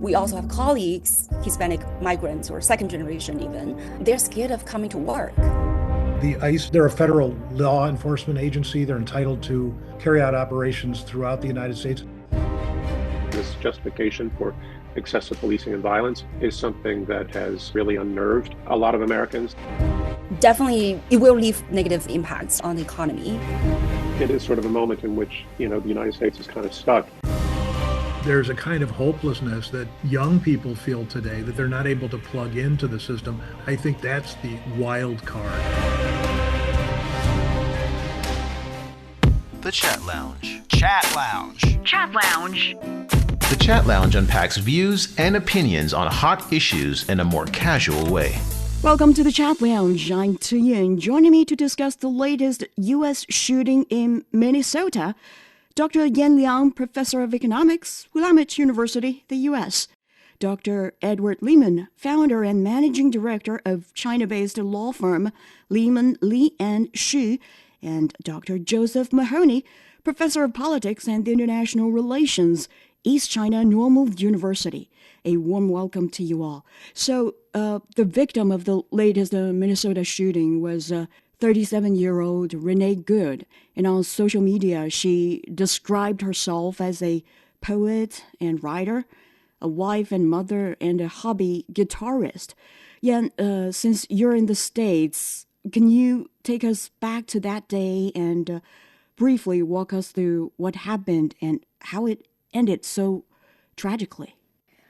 We also have colleagues, Hispanic migrants or second generation even, they're scared of coming to work. The ICE, they're a federal law enforcement agency. They're entitled to carry out operations throughout the United States. This justification for excessive policing and violence is something that has really unnerved a lot of Americans. Definitely, it will leave negative impacts on the economy. It is sort of a moment in which, the United States is kind of stuck. There's a kind of hopelessness that young people feel today that they're not able to plug into the system. I think that's the wild card. The Chat Lounge. Chat Lounge. Chat Lounge. The Chat Lounge unpacks views and opinions on hot issues in a more casual way. Welcome to the Chat Lounge. I'm Tuyin. Joining me to discuss the latest U.S. shooting in Minnesota, Dr. Liang, Professor of Economics, Willamette University, the U.S. Dr. Edward Lehman, founder and managing director of China-based law firm Lehman, Liang, and Dr. Josef Mahoney, Professor of Politics and International Relations, East China Normal University. A warm welcome to you all. So, the victim of the latest Minnesota shooting was 37-year-old Renee Good, and on social media, she described herself as a poet and writer, a wife and mother, and a hobby guitarist. Yan, since you're in the States, can you take us back to that day and briefly walk us through what happened and how it ended so tragically?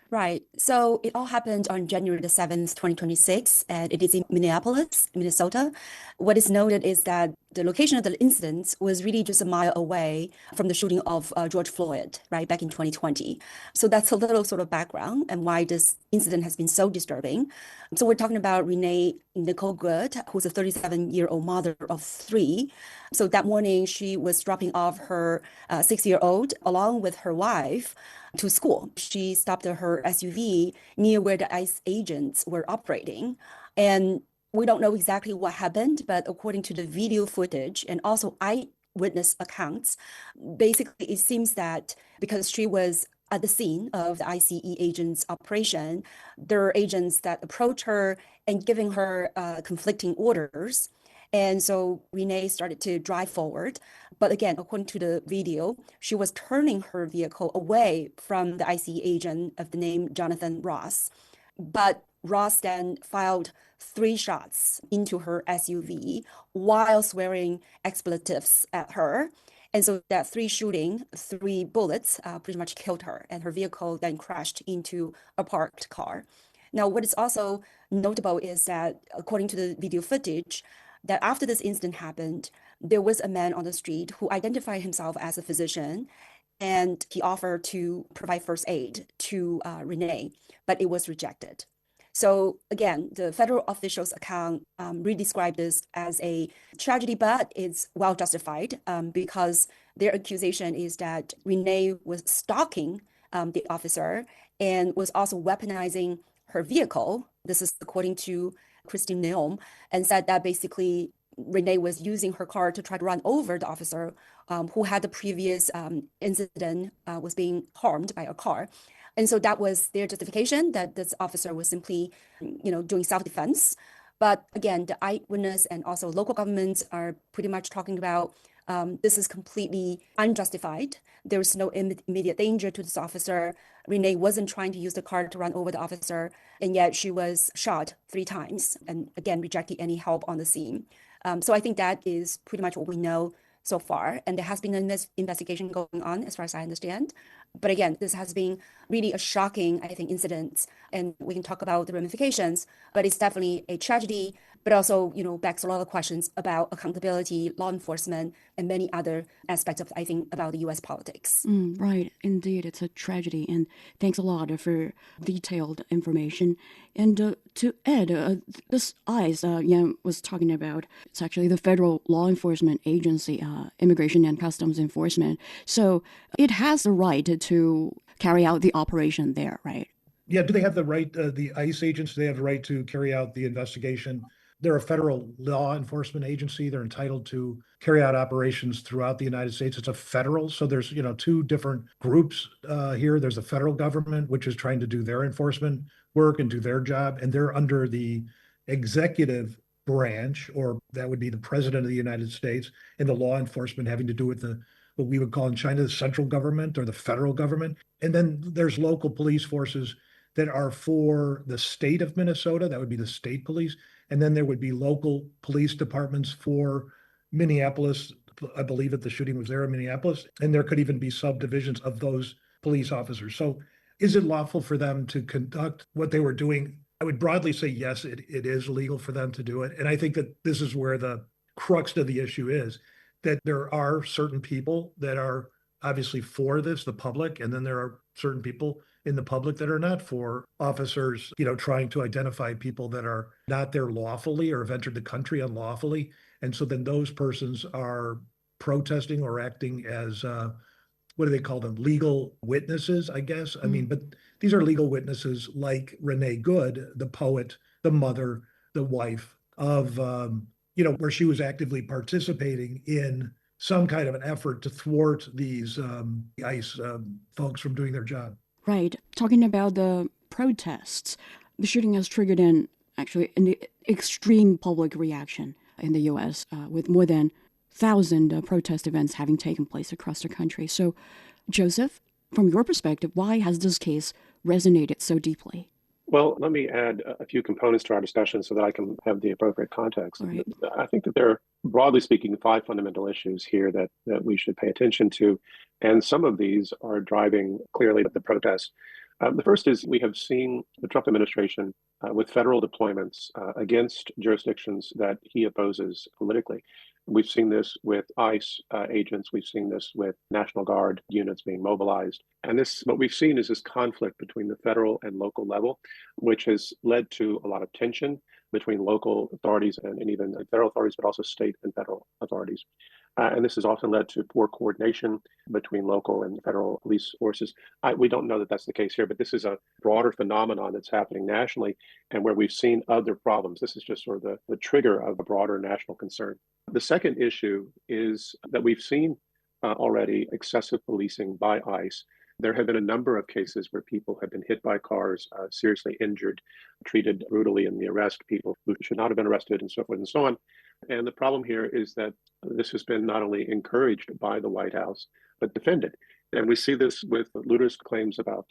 Right. So it all happened on January the 7th, 2026, and it is in Minneapolis, Minnesota. What is noted is that the location of the incident was really just a mile away from the shooting of George Floyd, right, back in 2020. So that's a little sort of background and why this incident has been so disturbing. So we're talking about Renee Good, who's a 37-year-old mother of three. So that morning, she was dropping off her 6-year-old along with her wife to school. She stopped her SUV near where the ICE agents were operating. And we don't know exactly what happened, but according to the video footage and also eyewitness accounts, basically it seems that because she was at the scene of the ICE agents' operation, there are agents that approach her and giving her conflicting orders. And so Renee started to drive forward. But again, according to the video, she was turning her vehicle away from the ICE agent of the name Jonathan Ross. But Ross then fired 3 shots into her SUV while swearing expletives at her. And so that 3 bullets pretty much killed her, and her vehicle then crashed into a parked car. Now, what is also notable is that according to the video footage, that after this incident happened, there was a man on the street who identified himself as a physician, and he offered to provide first aid to Renee, but it was rejected. So again, the federal officials' account really described this as a tragedy, but it's well justified because their accusation is that Renee was stalking the officer and was also weaponizing her vehicle. This is according to Christine Neom, and said that basically Renee was using her car to try to run over the officer who had the previous incident, was being harmed by a car. And so that was their justification, that this officer was simply, doing self-defense. But again, the eyewitness and also local governments are pretty much talking about this is completely unjustified. There was no immediate danger to this officer. Renee wasn't trying to use the car to run over the officer, and yet she was shot 3 times and again rejected any help on the scene. So I think that is pretty much what we know so far. And there has been an investigation going on, as far as I understand. But again, this has been really a shocking, I think, incident. And we can talk about the ramifications, but it's definitely a tragedy, but also, begs a lot of questions about accountability, law enforcement, and many other aspects of, I think, about the U.S. politics. Right. Indeed, it's a tragedy. And thanks a lot for detailed information. And to add, this ICE Yang was talking about, it's actually the Federal Law Enforcement Agency, Immigration and Customs Enforcement. So it has the right to carry out the operation there, right? Yeah, do they have the right, the ICE agents, do they have the right to carry out the investigation They're a federal law enforcement agency. They're entitled to carry out operations throughout the United States. It's a federal, so there's two different groups here. There's the federal government, which is trying to do their enforcement work and do their job, and they're under the executive branch, or that would be the president of the United States, and the law enforcement having to do with what we would call in China the central government or the federal government. And then there's local police forces that are for the state of Minnesota. That would be the state police. And then there would be local police departments for Minneapolis. I believe that the shooting was there in Minneapolis. And there could even be subdivisions of those police officers. So is it lawful for them to conduct what they were doing? I would broadly say yes, it is legal for them to do it. And I think that this is where the crux of the issue is, that there are certain people that are obviously for this, the public, and then there are certain people in the public that are not for officers, trying to identify people that are not there lawfully or have entered the country unlawfully. And so then those persons are protesting or acting as, what do they call them? Legal witnesses, I guess. I mean, but these are legal witnesses like Renee Good, the poet, the mother, the wife of, where she was actively participating in some kind of an effort to thwart these ICE folks from doing their job. Right. Talking about the protests, the shooting has triggered an extreme public reaction in the U.S. With more than 1,000 protest events having taken place across the country. So, Joseph, from your perspective, why has this case resonated so deeply? Well, let me add a few components to our discussion so that I can have the appropriate context. Right. I think that there are, broadly speaking, 5 fundamental issues here that we should pay attention to. And some of these are driving clearly the protest. The first is we have seen the Trump administration with federal deployments against jurisdictions that he opposes politically. We've seen this with ICE agents. We've seen this with National Guard units being mobilized. And what we've seen is this conflict between the federal and local level, which has led to a lot of tension between local authorities and even federal authorities, but also state and federal authorities. And this has often led to poor coordination between local and federal police forces. We don't know that that's the case here, but this is a broader phenomenon that's happening nationally and where we've seen other problems. This is just sort of the trigger of a broader national concern. The second issue is that we've seen already excessive policing by ICE. There have been a number of cases where people have been hit by cars, seriously injured, treated brutally in the arrest, people who should not have been arrested, and so forth and so on. And the problem here is that this has been not only encouraged by the White House, but defended. And we see this with ludicrous claims about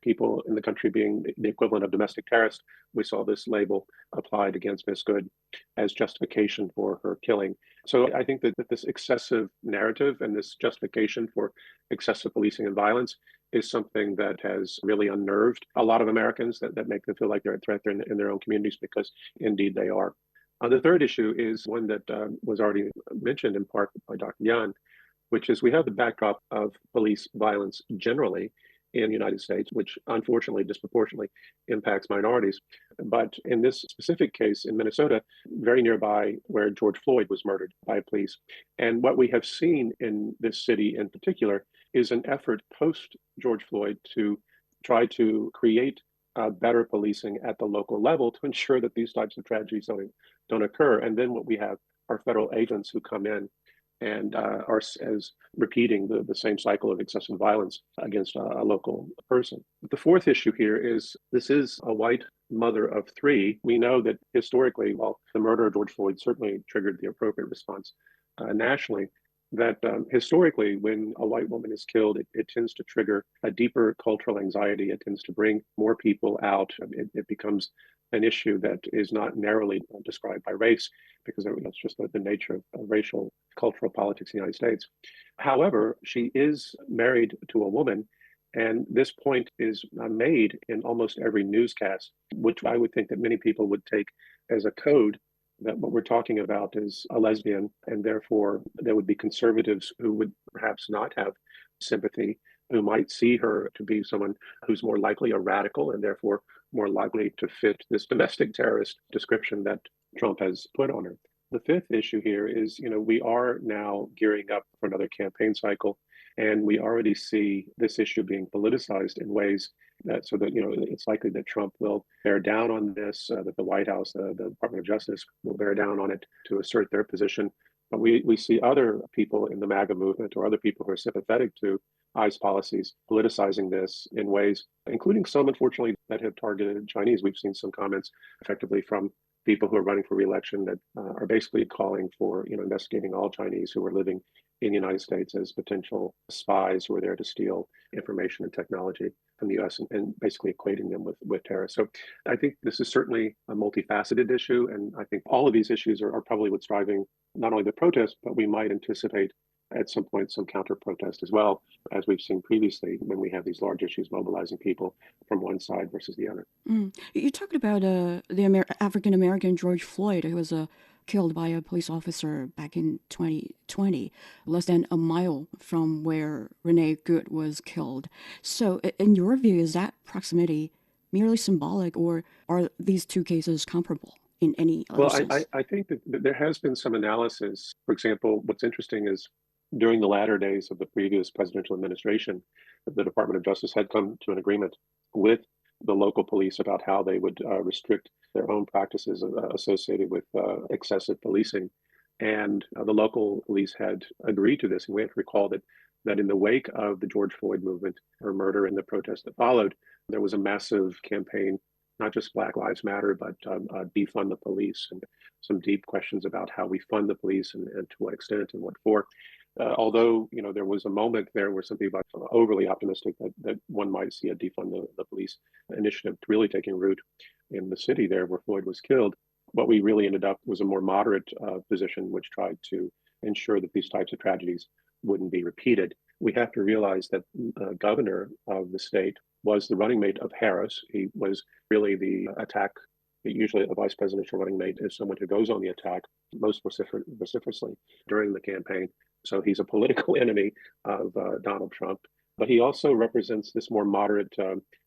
people in the country being the equivalent of domestic terrorists. We saw this label applied against Ms. Good as justification for her killing. So I think that this excessive narrative and this justification for excessive policing and violence is something that has really unnerved a lot of Americans, that make them feel like they're a threat in their own communities, because indeed they are. The third issue is one that was already mentioned in part by Dr. Liang, which is we have the backdrop of police violence generally in the United States, which unfortunately disproportionately impacts minorities. But in this specific case in Minnesota, very nearby where George Floyd was murdered by police. And what we have seen in this city in particular is an effort post George Floyd to try to create better policing at the local level to ensure that these types of tragedies don't occur. And then what we have are federal agents who come in and are as repeating the same cycle of excessive violence against a local person. But the fourth issue here is this is a white mother of 3. We know that historically, while the murder of George Floyd certainly triggered the appropriate response nationally, that historically, when a white woman is killed, it tends to trigger a deeper cultural anxiety. It tends to bring more people out. It becomes an issue that is not narrowly described by race, because that's just the nature of racial cultural politics in the United States. However, she is married to a woman, and this point is made in almost every newscast, which I would think that many people would take as a code that what we're talking about is a lesbian, and therefore there would be conservatives who would perhaps not have sympathy, who might see her to be someone who's more likely a radical and therefore more likely to fit this domestic terrorist description that Trump has put on her. The fifth issue here is, we are now gearing up for another campaign cycle. And we already see this issue being politicized in ways that, so that, it's likely that Trump will bear down on this, that the White House, the Department of Justice will bear down on it to assert their position. But we see other people in the MAGA movement or other people who are sympathetic to ICE policies politicizing this in ways, including some, unfortunately, that have targeted Chinese. We've seen some comments effectively from people who are running for re-election that are basically calling for, investigating all Chinese who are living in the United States as potential spies who are there to steal information and technology from the U.S. and basically equating them with terrorists. So I think this is certainly a multifaceted issue, and I think all of these issues are probably what's driving not only the protest, but we might anticipate at some point some counter-protest as well, as we've seen previously when we have these large issues mobilizing people from one side versus the other. You talked about the African-American George Floyd, who was killed by a police officer back in 2020, less than a mile from where Renee Good was killed. So in your view, is that proximity merely symbolic, or are these two cases comparable in any other sense? I think that there has been some analysis. For example, what's interesting is during the latter days of the previous presidential administration, the Department of Justice had come to an agreement with the local police about how they would restrict their own practices associated with excessive policing. And the local police had agreed to this. And we have to recall that in the wake of the George Floyd movement or murder and the protest that followed, there was a massive campaign, not just Black Lives Matter, but defund the police, and some deep questions about how we fund the police and to what extent and what for. Although, there was a moment there where some people are overly optimistic that one might see a defund the police initiative really taking root in the city there where Floyd was killed. What we really ended up was a more moderate position, which tried to ensure that these types of tragedies wouldn't be repeated. We have to realize that the governor of the state was the running mate of Harris. He was really the attack. Usually a vice presidential running mate is someone who goes on the attack most vociferously during the campaign. So he's a political enemy of Donald Trump. But he also represents this more moderate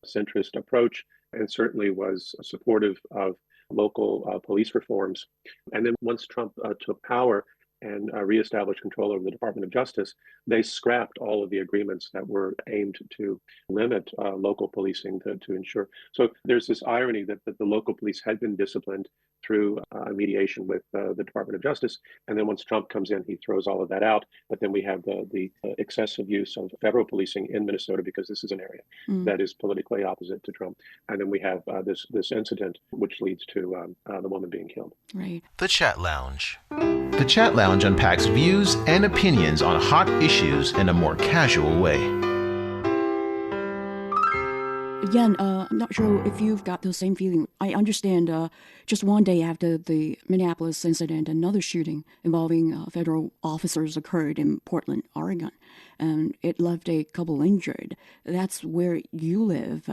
centrist approach, and certainly was supportive of local police reforms. And then once Trump took power and reestablished control over the Department of Justice, they scrapped all of the agreements that were aimed to limit local policing to ensure. So there's this irony that the local police had been disciplined through mediation with the Department of Justice. And then once Trump comes in, he throws all of that out. But then we have the excessive use of federal policing in Minnesota, because this is an area that is politically opposite to Trump. And then we have this incident, which leads to the woman being killed. Right. The Chat Lounge. The Chat Lounge unpacks views and opinions on hot issues in a more casual way. Again, I'm not sure if you've got the same feeling. I understand just one day after the Minneapolis incident, another shooting involving federal officers occurred in Portland, Oregon, and it left a couple injured. That's where you live.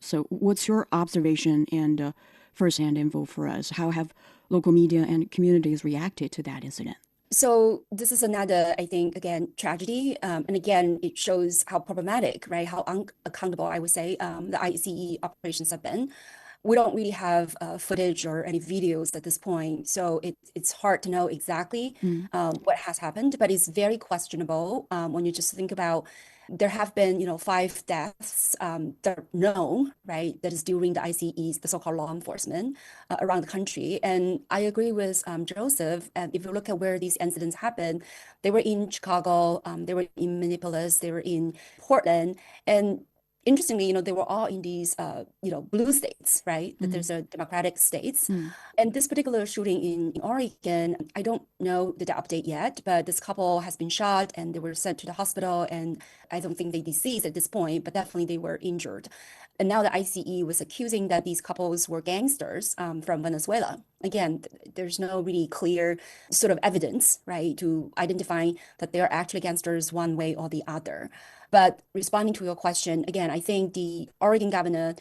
So what's your observation and firsthand info for us? How have local media and communities reacted to that incident? So this is another, I think, again, tragedy. And again, it shows how problematic, right, how unaccountable, I would say, the ICE operations have been. We don't really have footage or any videos at this point, so it's hard to know exactly what has happened, but it's very questionable when you just think about there have been, 5 deaths that are known, right, that is during the ICEs, the so-called law enforcement around the country. And I agree with Joseph. If you look at where these incidents happened, they were in Chicago, they were in Minneapolis, they were in Portland, and interestingly, they were all in these, blue states, right? That there's a democratic states. And this particular shooting in Oregon, I don't know the update yet, but this couple has been shot and they were sent to the hospital. And I don't think they deceased at this point, but definitely they were injured. And now the ICE was accusing that these couples were gangsters from Venezuela. Again, there's no really clear sort of evidence, right, to identify that they're actually gangsters one way or the other. But responding to your question, again, I think the Oregon governor,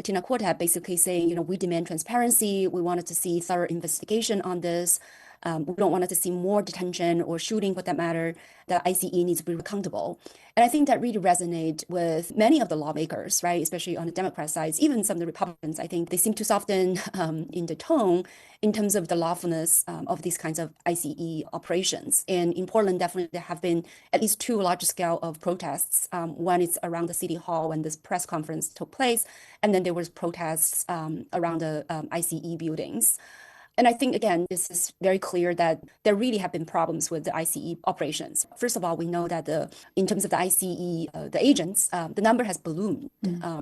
Tina Quartet, basically saying, we demand transparency. We wanted to see thorough investigation on this. we don't want to see more detention or shooting for that matter. The ICE needs to be accountable. And I think that really resonates with many of the lawmakers, right? Especially on the Democrat side, even some of the Republicans. I think they seem to soften in the tone in terms of the lawfulness of these kinds of ICE operations. And in Portland, definitely there have been at least two large scale of protests. One is around the city hall when this press conference took place, and then there was protests around the ICE buildings. And I think, again, this is very clear that there really have been problems with the ICE operations. First of all, we know that in terms of the ICE, the agents, the number has ballooned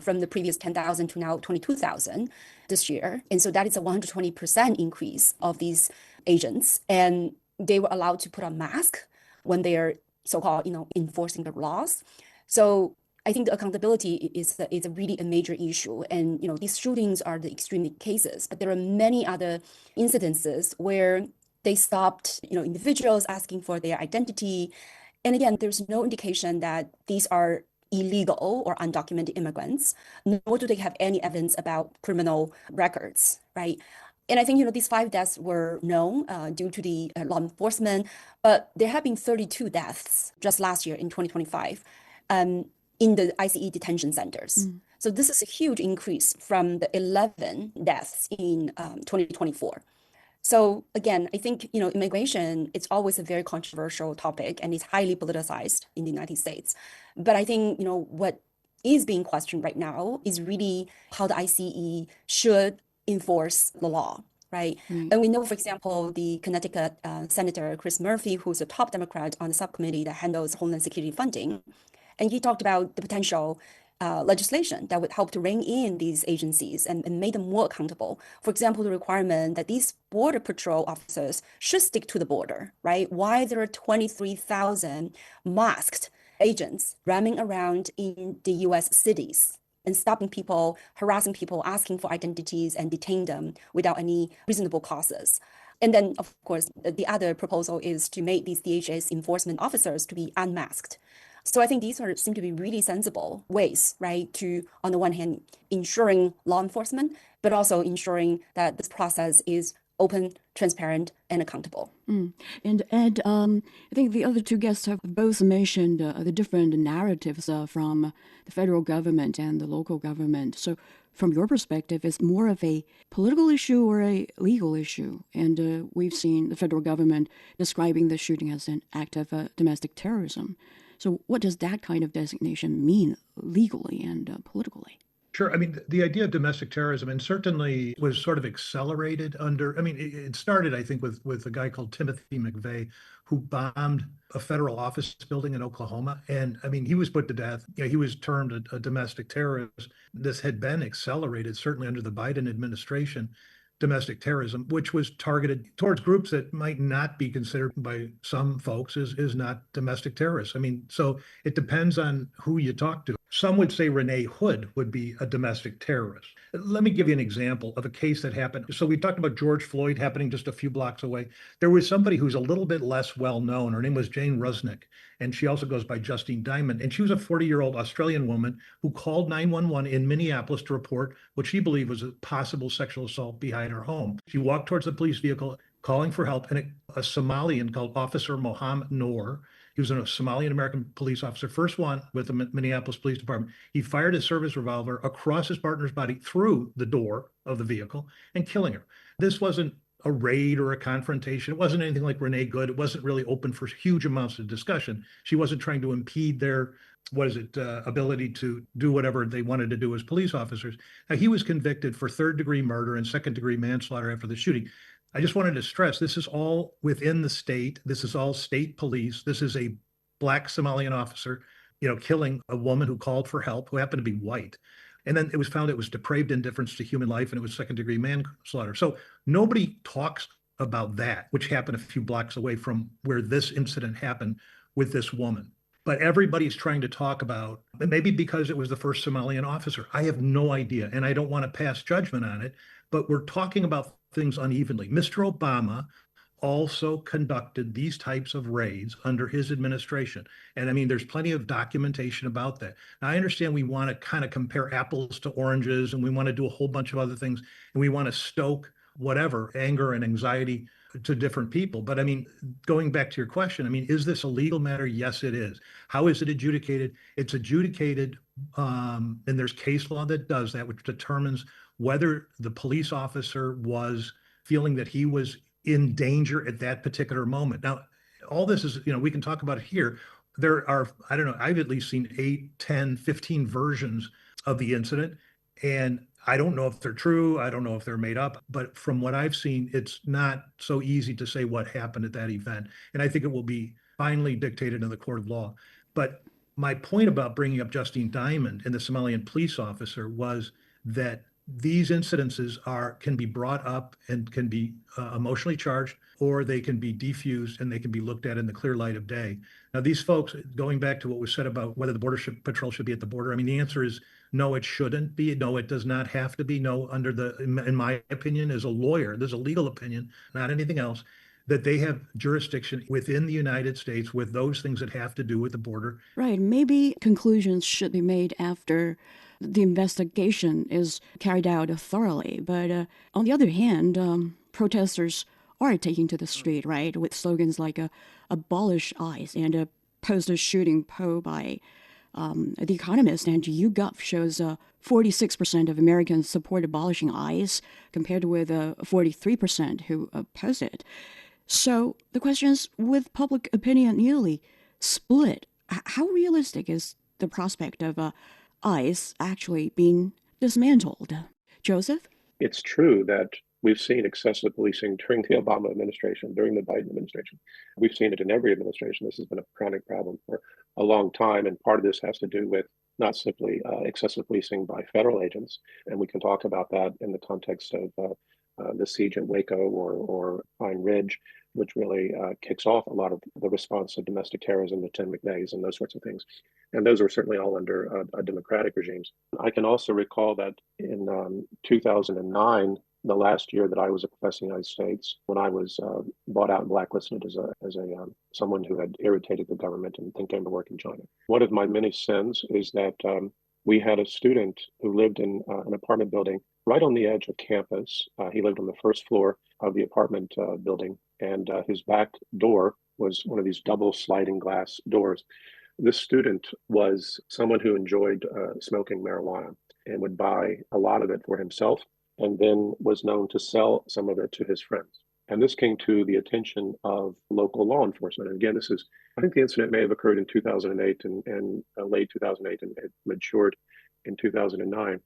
from the previous 10,000 to now 22,000 this year. And so that is a 120% increase of these agents. And they were allowed to put on masks when they are so-called, enforcing the laws. So I think the accountability is a really a major issue. And, these shootings are the extreme cases, but there are many other incidences where they stopped, individuals asking for their identity. And again, there's no indication that these are illegal or undocumented immigrants, nor do they have any evidence about criminal records, right? And I think, these 5 deaths were known due to the law enforcement, but there have been 32 deaths just last year in 2025. In the ICE detention centers. So this is a huge increase from the 11 deaths in 2024. So again, I think, immigration, it's always a very controversial topic and it's highly politicized in the United States. But I think, what is being questioned right now is really how the ICE should enforce the law, right? And we know, for example, the Connecticut Senator Chris Murphy, who's a top Democrat on the subcommittee that handles Homeland Security funding, and he talked about the potential legislation that would help to rein in these agencies and make them more accountable. For example, the requirement that these Border Patrol officers should stick to the border, right? Why there are 23,000 masked agents roaming around in the US cities and stopping people, harassing people, asking for identities and detain them without any reasonable causes. And then, of course, the other proposal is to make these DHS enforcement officers to be unmasked. So I think these seem to be really sensible ways, right, to, on the one hand, ensuring law enforcement, but also ensuring that this process is open, transparent, and accountable. And Ed, I think the other two guests have both mentioned the different narratives from the federal government and the local government. So from your perspective, is more of a political issue or a legal issue? And we've seen the federal government describing the shooting as an act of domestic terrorism. So what does that kind of designation mean legally and politically? Sure. I mean, the idea of domestic terrorism, and certainly was sort of accelerated it started, I think, with a guy called Timothy McVeigh, who bombed a federal office building in Oklahoma. And I mean, he was put to death. He was termed a domestic terrorist. This had been accelerated, certainly under the Biden administration. Domestic terrorism, which was targeted towards groups that might not be considered by some folks is not domestic terrorists. I mean, so it depends on who you talk to. Some would say Renee Good would be a domestic terrorist. Let me give you an example of a case that happened. So we talked about George Floyd happening just a few blocks away. There was somebody who's a little bit less well known. Her name was Jane Rusnick, and she also goes by Justine Diamond. And she was a 40-year-old Australian woman who called 911 in Minneapolis to report what she believed was a possible sexual assault behind her home. She walked towards the police vehicle, calling for help, and a Somalian called Officer Mohammed Noor. He was a Somalian-American police officer, first one with the Minneapolis Police Department. He fired his service revolver across his partner's body through the door of the vehicle and killing her. This wasn't a raid or a confrontation. It wasn't anything like Renee Good. It wasn't really open for huge amounts of discussion. She wasn't trying to impede their, ability to do whatever they wanted to do as police officers. Now, he was convicted for third-degree murder and second-degree manslaughter after the shooting. I just wanted to stress, this is all within the state. This is all state police. This is a Black Somalian officer, killing a woman who called for help, who happened to be white. And then it was found it was depraved indifference to human life, and it was second-degree manslaughter. So nobody talks about that, which happened a few blocks away from where this incident happened with this woman. But everybody's trying to talk about, maybe because it was the first Somalian officer. I have no idea, and I don't want to pass judgment on it, but we're talking about things unevenly. Mr. Obama also conducted these types of raids under his administration. And I mean, there's plenty of documentation about that. Now, I understand we want to kind of compare apples to oranges, and we want to do a whole bunch of other things, and we want to stoke whatever anger and anxiety to different people. But I mean, going back to your question, I mean, is this a legal matter? Yes, it is. How is it adjudicated? It's adjudicated, and there's case law that does that, which determines whether the police officer was feeling that he was in danger at that particular moment. Now, all this is, we can talk about it here. There are, I don't know, I've at least seen 8, 10, 15 versions of the incident. And I don't know if they're true. I don't know if they're made up. But from what I've seen, it's not so easy to say what happened at that event. And I think it will be finally dictated in the court of law. But my point about bringing up Justine Diamond and the Somalian police officer was that these incidences can be brought up and can be emotionally charged, or they can be defused and they can be looked at in the clear light of day. Now, these folks, going back to what was said about whether the Border Patrol should be at the border, I mean, the answer is no, it shouldn't be. No, it does not have to be. No, in my opinion, as a lawyer, there's a legal opinion, not anything else, that they have jurisdiction within the United States with those things that have to do with the border. Right. Maybe conclusions should be made after the investigation is carried out thoroughly. But on the other hand, protesters are taking to the street, right, with slogans like abolish ICE and a post-shooting poll by The Economist and YouGov shows 46% of Americans support abolishing ICE compared with 43% who oppose it. So the question is, with public opinion nearly split, how realistic is the prospect of ICE actually being dismantled? Joseph? It's true that we've seen excessive policing during the Obama administration, during the Biden administration. We've seen it in every administration. This has been a chronic problem for a long time. And part of this has to do with not simply excessive policing by federal agents. And we can talk about that in the context of the siege at Waco or Pine Ridge, which really kicks off a lot of the response to domestic terrorism, the 10 McVeighs and those sorts of things. And those were certainly all under democratic regimes. I can also recall that in 2009, the last year that I was a professor in the United States, when I was bought out and blacklisted as someone who had irritated the government and then came to work in China. One of my many sins is that we had a student who lived in an apartment building right on the edge of campus. He lived on the first floor of the apartment building, and his back door was one of these double sliding glass doors. This student was someone who enjoyed smoking marijuana and would buy a lot of it for himself, and then was known to sell some of it to his friends. And this came to the attention of local law enforcement. And again, I think the incident may have occurred in 2008 and late 2008, and it matured in 2009.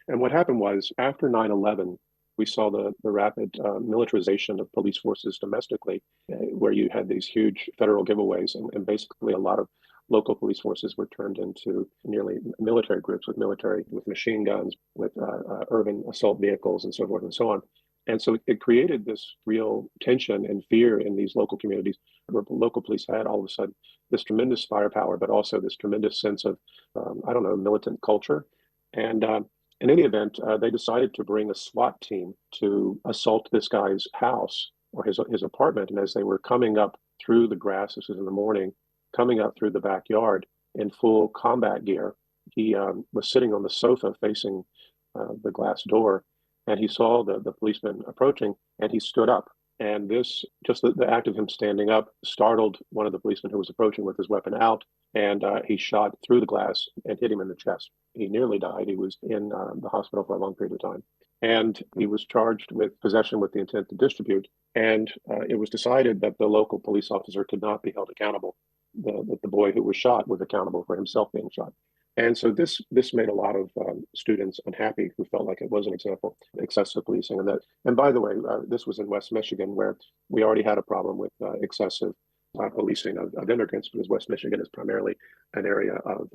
And what happened was, after 9/11, we saw the rapid militarization of police forces domestically, where you had these huge federal giveaways, and basically a lot of local police forces were turned into nearly military groups with machine guns, with urban assault vehicles, and so forth and so on. And so it created this real tension and fear in these local communities, where local police had all of a sudden this tremendous firepower, but also this tremendous sense of, militant culture. And in any event, they decided to bring a SWAT team to assault this guy's house or his apartment. And as they were coming up through the grass, this was in the morning, coming up through the backyard in full combat gear, he was sitting on the sofa facing the glass door, and he saw the policeman approaching, and he stood up. And this, just the act of him standing up, startled one of the policemen who was approaching with his weapon out, and he shot through the glass and hit him in the chest. He nearly died. He was in the hospital for a long period of time. And he was charged with possession with the intent to distribute. And it was decided that the local police officer could not be held accountable. The boy who was shot was accountable for himself being shot. And so this made a lot of students unhappy, who felt like it was an example of excessive policing. And by the way, this was in West Michigan, where we already had a problem with excessive policing of immigrants, because West Michigan is primarily an area of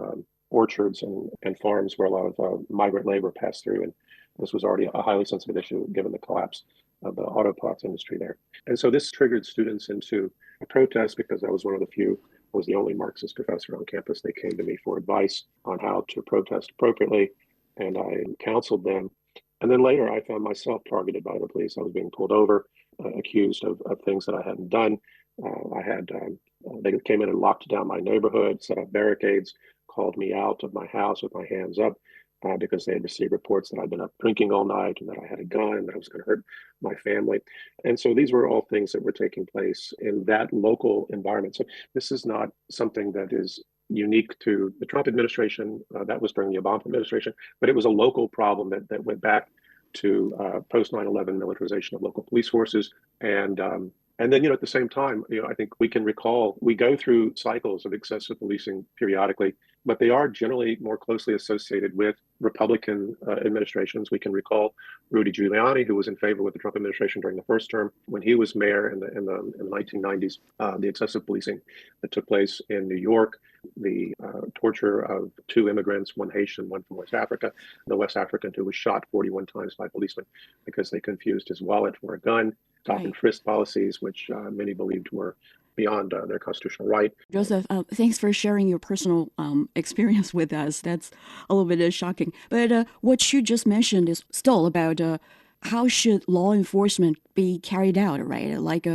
orchards and farms where a lot of migrant labor passed through. And this was already a highly sensitive issue given the collapse of the auto parts industry there. And so this triggered students into a protest, because I was one of the few, I was the only Marxist professor on campus. They came to me for advice on how to protest appropriately, and I counseled them. And then later I found myself targeted by the police. I was being pulled over, accused of things that I hadn't done. They came in and locked down my neighborhood, set up barricades, called me out of my house with my hands up. because they had received reports that I'd been up drinking all night and that I had a gun, that I was going to hurt my family. And so these were all things that were taking place in that local environment. So this is not something that is unique to the Trump administration. That was during the Obama administration, but it was a local problem that went back to post 9/11 militarization of local police forces. And then, at the same time, I think we can recall, we go through cycles of excessive policing periodically, but they are generally more closely associated with Republican administrations. We can recall Rudy Giuliani, who was in favor with the Trump administration during the first term when he was mayor in the 1990s. The excessive policing that took place in New York, the torture of 2 immigrants, one Haitian, one from West Africa, the West African who was shot 41 times by policemen because they confused his wallet for a gun. Stop and frisk policies, which many believed were beyond their constitutional right. Joseph, thanks for sharing your personal experience with us. That's a little bit shocking. But what you just mentioned is still about how should law enforcement be carried out, right? Like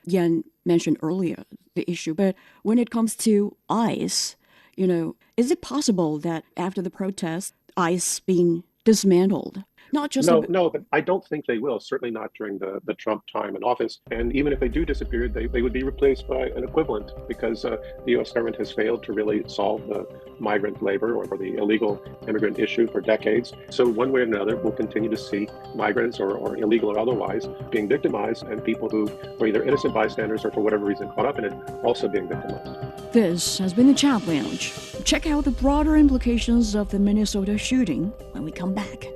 Yan mentioned earlier, the issue. But when it comes to ICE, is it possible that after the protest, ICE being dismantled? Not just no, but I don't think they will. Certainly not during the Trump time in office. And even if they do disappear, they would be replaced by an equivalent because the U.S. government has failed to really solve the migrant labor or the illegal immigrant issue for decades. So one way or another, we'll continue to see migrants or illegal or otherwise being victimized, and people who were either innocent bystanders or for whatever reason caught up in it also being victimized. This has been the Chat Lounge. Check out the broader implications of the Minnesota shooting when we come back.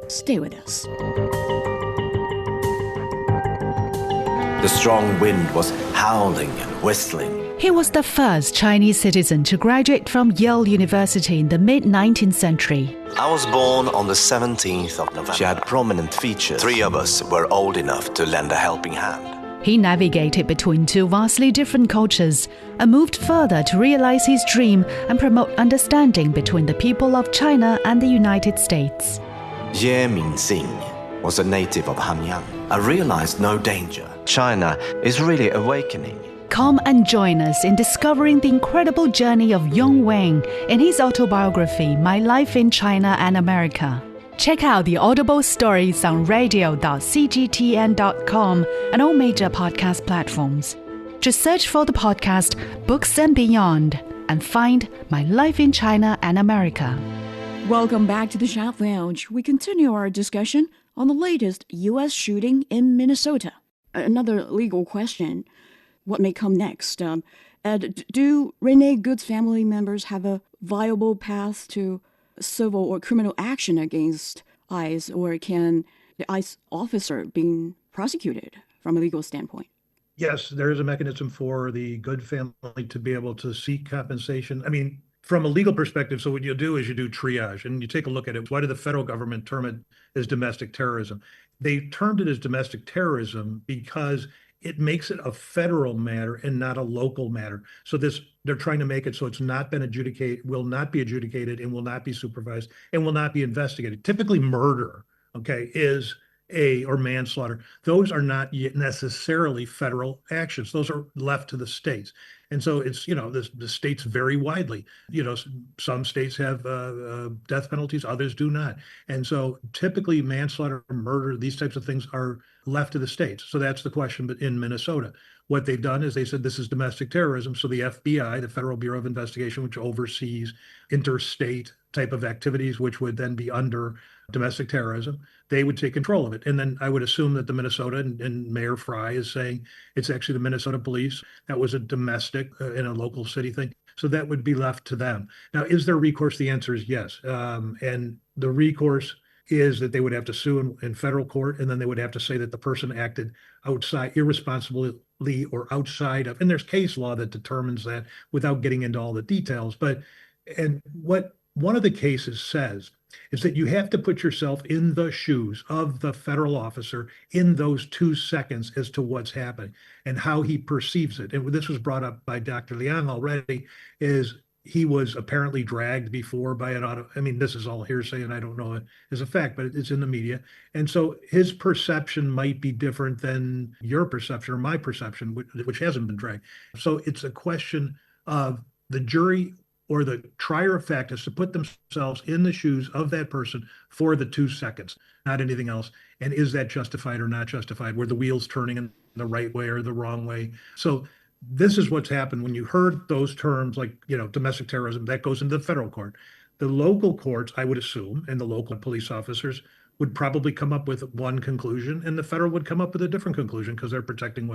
Stay with us. The strong wind was howling and whistling. He was the first Chinese citizen to graduate from Yale University in the mid-19th century. I was born on the 17th of November. She had prominent features. 3 of us were old enough to lend a helping hand. He navigated between 2 vastly different cultures and moved further to realize his dream and promote understanding between the people of China and the United States. Ye Mingxing was a native of Hanyang. I realized no danger. China is really awakening. Come and join us in discovering the incredible journey of Yong Wang in his autobiography, My Life in China and America. Check out the Audible stories on radio.cgtn.com and all major podcast platforms. Just search for the podcast Books and Beyond and find My Life in China and America. Welcome back to the Chat Lounge. We continue our discussion on the latest U.S. shooting in Minnesota. Another legal question. What may come next? Do Renee Good's family members have a viable path to civil or criminal action against ICE, or can the ICE officer be prosecuted from a legal standpoint? Yes, there is a mechanism for the Good family to be able to seek compensation. I mean, from a legal perspective, so what you do is you do triage and you take a look at it. Why did the federal government term it as domestic terrorism? They termed it as domestic terrorism because it makes it a federal matter and not a local matter. So they're trying to make it so it's not been adjudicated, will not be adjudicated, and will not be supervised, and will not be investigated. Typically murder, is or manslaughter. Those are not yet necessarily federal actions. Those are left to the states. And so it's, the states vary widely. Some states have death penalties, others do not. And so typically manslaughter, murder, these types of things are left to the states. So that's the question. But in Minnesota, what they've done is they said this is domestic terrorism. So the FBI, the Federal Bureau of Investigation, which oversees interstate type of activities, which would then be under domestic terrorism, they would take control of it. And then I would assume that the Minnesota and Mayor Fry is saying it's actually the Minnesota police. That was a domestic in a local city thing. So that would be left to them. Now, is there recourse? The answer is yes. And the recourse is that they would have to sue in federal court, and then they would have to say that the person acted outside, irresponsibly or outside of, and there's case law that determines that without getting into all the details. And what one of the cases says is that you have to put yourself in the shoes of the federal officer in those 2 seconds as to what's happening and how he perceives it. And this was brought up by Dr. Liang already, is he was apparently dragged before by an auto. I mean, this is all hearsay and I don't know it as a fact, but it's in the media. And so his perception might be different than your perception or my perception, which hasn't been dragged. So it's a question of the jury or the trier of fact has to put themselves in the shoes of that person for the 2 seconds, not anything else. And is that justified or not justified? Were the wheels turning in the right way or the wrong way? So this is what's happened when you heard those terms like, domestic terrorism, that goes into the federal court. The local courts, I would assume, and the local police officers would probably come up with one conclusion, and the federal would come up with a different conclusion because they're protecting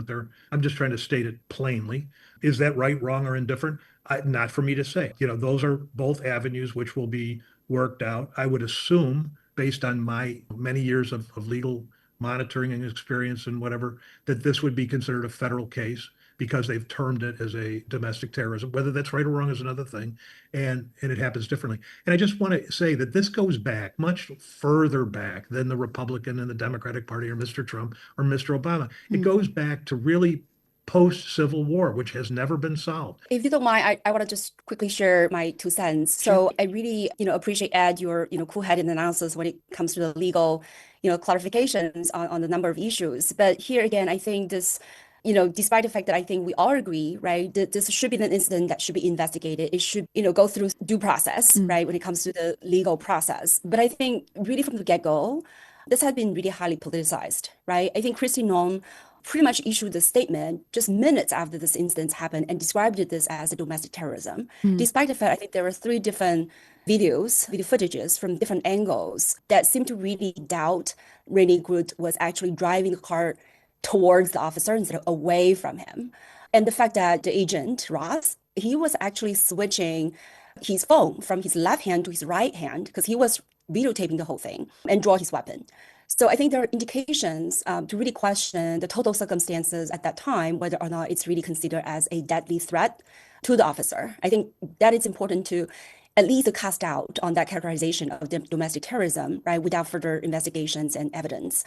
I'm just trying to state it plainly. Is that right, wrong, or indifferent? Not for me to say. Those are both avenues which will be worked out. I would assume, based on my many years of legal monitoring and experience and whatever, that this would be considered a federal case because they've termed it as a domestic terrorism. Whether that's right or wrong is another thing, and it happens differently. And I just want to say that this goes back much further back than the Republican and the Democratic Party or Mr. Trump or Mr. Obama. It goes back to really post-Civil War, which has never been solved. If you don't mind, I want to just quickly share my 2 cents. So I really, appreciate, Ed, your, cool-headed analysis when it comes to the legal, clarifications on the number of issues. But here again, I think this, despite the fact that I think we all agree, right, that this should be an incident that should be investigated. It should, go through due process, right, when it comes to the legal process. But I think really from the get-go, this has been really highly politicized, right? I think Kristi Noem pretty much issued a statement just minutes after this incident happened and described this as a domestic terrorism. Despite the fact, I think there were 3 different video footages from different angles that seem to really doubt Renee Good was actually driving the car towards the officer instead of away from him. And the fact that the agent, Ross, he was actually switching his phone from his left hand to his right hand because he was videotaping the whole thing and draw his weapon. So I think there are indications to really question the total circumstances at that time, whether or not it's really considered as a deadly threat to the officer. I think that it's important to at least cast out on that characterization of domestic terrorism, right, without further investigations and evidence.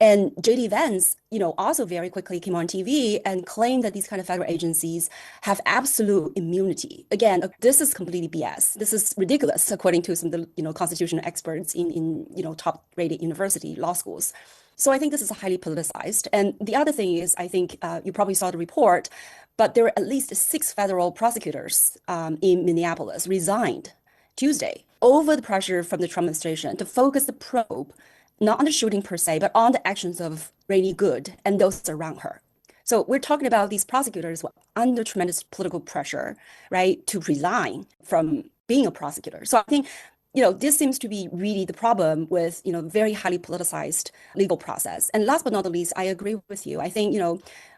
And J.D. Vance, also very quickly came on TV and claimed that these kind of federal agencies have absolute immunity. Again, this is completely BS. This is ridiculous, according to some of the constitutional experts in top-rated university law schools. So I think this is highly politicized. And the other thing is, I think you probably saw the report, but there were at least 6 federal prosecutors in Minneapolis resigned Tuesday over the pressure from the Trump administration to focus the probe not on the shooting per se, but on the actions of Renee Good and those around her. So we're talking about these prosecutors were under tremendous political pressure, right, to resign from being a prosecutor. So I think, this seems to be really the problem with, very highly politicized legal process. And last but not the least, I agree with you. I think,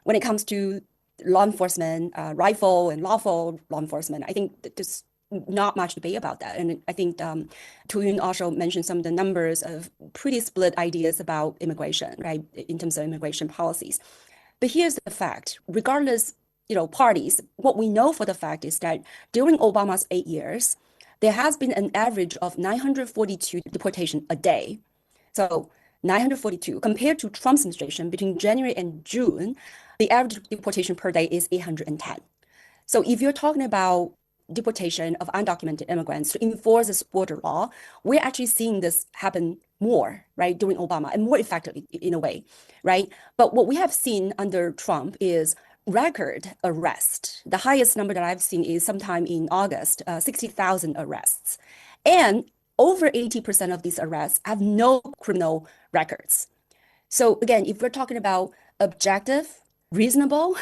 when it comes to law enforcement, rightful and lawful law enforcement, I think that there's not much debate about that. And I think Tu-Yun also mentioned some of the numbers of pretty split ideas about immigration, right, in terms of immigration policies. But here's the fact, regardless, parties, what we know for the fact is that during Obama's 8 years, there has been an average of 942 deportation a day. So 942 compared to Trump's administration between January and June, the average deportation per day is 810. So if you're talking about deportation of undocumented immigrants to enforce this border law, we're actually seeing this happen more, right, during Obama and more effectively in a way, right? But what we have seen under Trump is record arrest. The highest number that I've seen is sometime in August, 60,000 arrests. And over 80% of these arrests have no criminal records. So again, if we're talking about objective, reasonable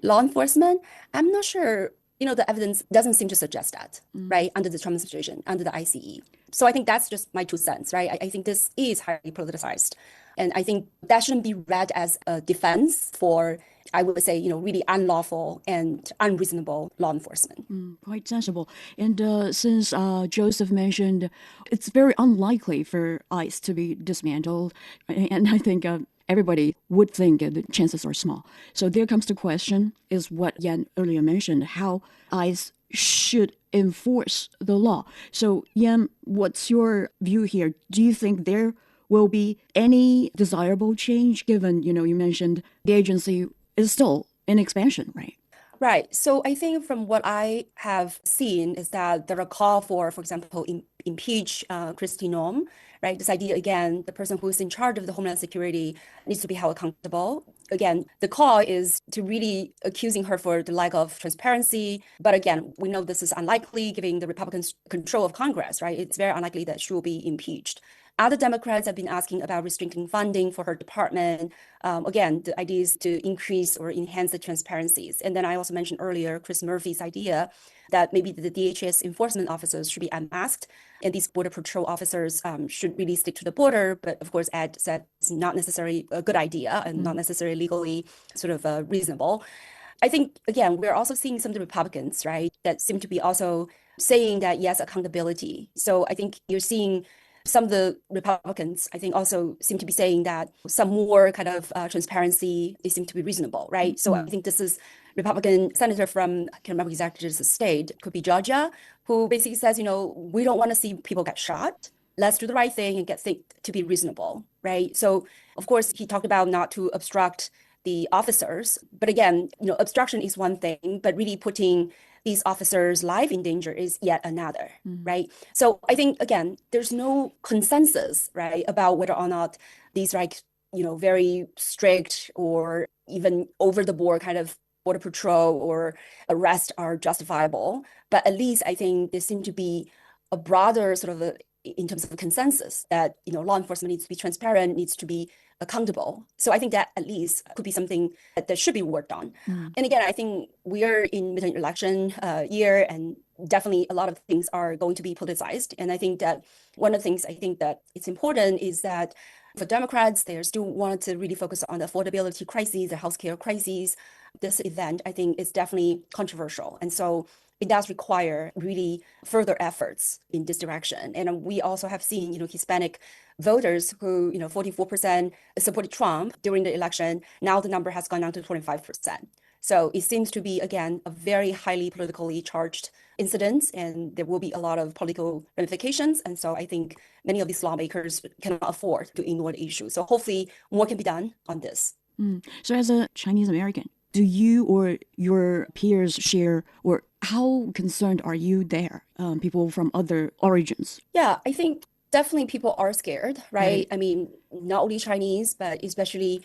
law enforcement, I'm not sure, the evidence doesn't seem to suggest that, right, under the Trump administration, under the ICE. So I think that's just my 2 cents, right? I think this is highly politicized. And I think that shouldn't be read as a defense for, I would say, really unlawful and unreasonable law enforcement. Quite sensible. And since Josef mentioned it's very unlikely for ICE to be dismantled, and I think everybody would think the chances are small. So there comes the question, is what Yan earlier mentioned, how ICE should enforce the law. So Yan, what's your view here? Do you think there will be any desirable change given, you mentioned the agency is still in expansion, right? Right. So I think from what I have seen is that there are call for example, impeach Kristi Noem, right? This idea, again, the person who is in charge of the Homeland Security needs to be held accountable. Again, the call is to really accusing her for the lack of transparency. But again, we know this is unlikely, given the Republicans' control of Congress, right? It's very unlikely that she will be impeached. Other Democrats have been asking about restricting funding for her department. Again, the idea is to increase or enhance the transparencies. And then I also mentioned earlier Chris Murphy's idea that maybe the DHS enforcement officers should be unmasked, and these Border Patrol officers should really stick to the border. But of course, Ed said it's not necessarily a good idea and not necessarily legally sort of reasonable. I think, again, we're also seeing some of the Republicans, right, that seem to be also saying that, yes, accountability. So I think you're seeing some of the Republicans, I think, also seem to be saying that some more kind of transparency, they seem to be reasonable, right? So I think this is Republican senator from, I can't remember exactly the state, could be Georgia, who basically says, we don't want to see people get shot. Let's do the right thing and get things to be reasonable, right? So, of course, he talked about not to obstruct the officers. But again, obstruction is one thing, but really putting these officers' life in danger is yet another, right? So I think, again, there's no consensus, right, about whether or not these very strict or even over the board kind of Border Patrol or arrest are justifiable. But at least I think there seems to be a broader sort of in terms of a consensus that, law enforcement needs to be transparent, needs to be accountable. So I think that at least could be something that should be worked on. And again, I think we are in midterm election year, and definitely a lot of things are going to be politicized. And I think that one of the things I think that it's important is that for Democrats, they still wanted to really focus on the affordability crises, the healthcare crises. This event, I think, is definitely controversial. And so it does require really further efforts in this direction. And we also have seen, Hispanic voters who, 44% supported Trump during the election. Now the number has gone down to 25%. So it seems to be, again, a very highly politically charged incident, and there will be a lot of political ramifications. And so I think many of these lawmakers cannot afford to ignore the issue. So hopefully more can be done on this. So as a Chinese American, do you or your peers share, or how concerned are you there, people from other origins? Yeah, I think definitely people are scared, right? I mean, not only Chinese, but especially,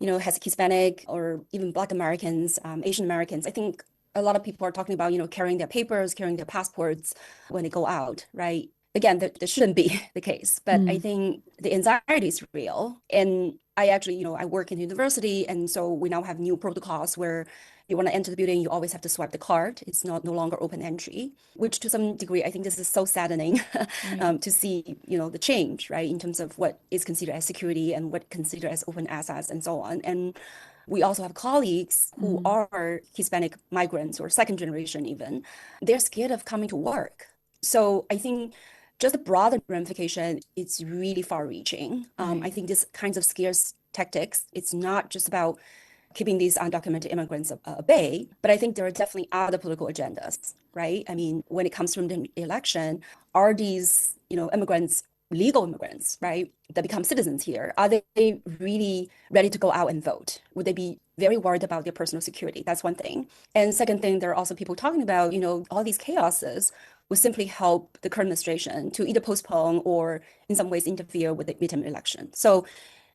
has Hispanic or even Black Americans, Asian Americans. I think a lot of people are talking about, carrying their papers, carrying their passports when they go out, right? Again, that shouldn't be the case, but I think the anxiety is real. And I actually, I work in university, and so we now have new protocols where you want to enter the building, you always have to swipe the card. It's no longer open entry, which to some degree, I think this is so saddening to see, the change, right, in terms of what is considered as security and what considered as open access and so on. And we also have colleagues who are Hispanic migrants or second generation even. They're scared of coming to work. So I think just the broader ramification, it's really far-reaching. I think this kinds of scarce tactics, it's not just about keeping these undocumented immigrants at bay, but I think there are definitely other political agendas, right? I mean, when it comes from the election, are these, immigrants, legal immigrants, right, that become citizens here, are they really ready to go out and vote? Would they be very worried about their personal security? That's one thing. And second thing, there are also people talking about, all these chaoses would simply help the current administration to either postpone or in some ways interfere with the midterm election. So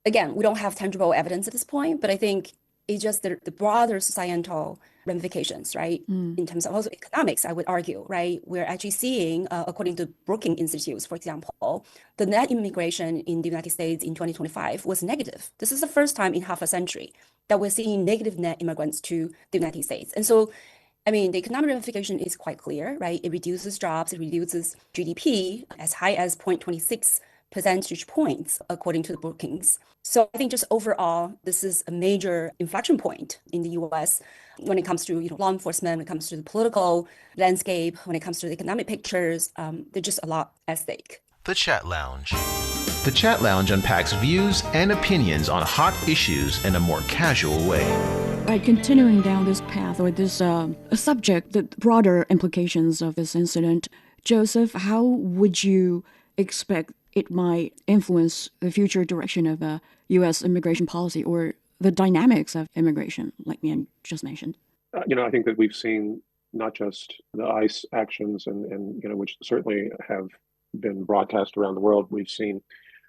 again, we don't have tangible evidence at this point, but I think it's just the broader societal ramifications, right? In terms of also economics, I would argue, right? We're actually seeing, according to Brookings Institute, for example, the net immigration in the United States in 2025 was negative. This is the first time in half a century that we're seeing negative net immigrants to the United States. And so I mean, the economic ramification is quite clear, right? It reduces jobs, it reduces GDP as high as 0.26 percentage points, according to the Brookings. So I think just overall, this is a major inflection point in the US when it comes to law enforcement, when it comes to the political landscape, when it comes to the economic pictures. There's just a lot at stake. The Chat Lounge. The Chat Lounge unpacks views and opinions on hot issues in a more casual way. Right, continuing down this path or this subject, the broader implications of this incident, Joseph, how would you expect it might influence the future direction of U.S. immigration policy or the dynamics of immigration, like Liang just mentioned? I think that we've seen not just the ICE actions and which certainly have been broadcast around the world. We've seen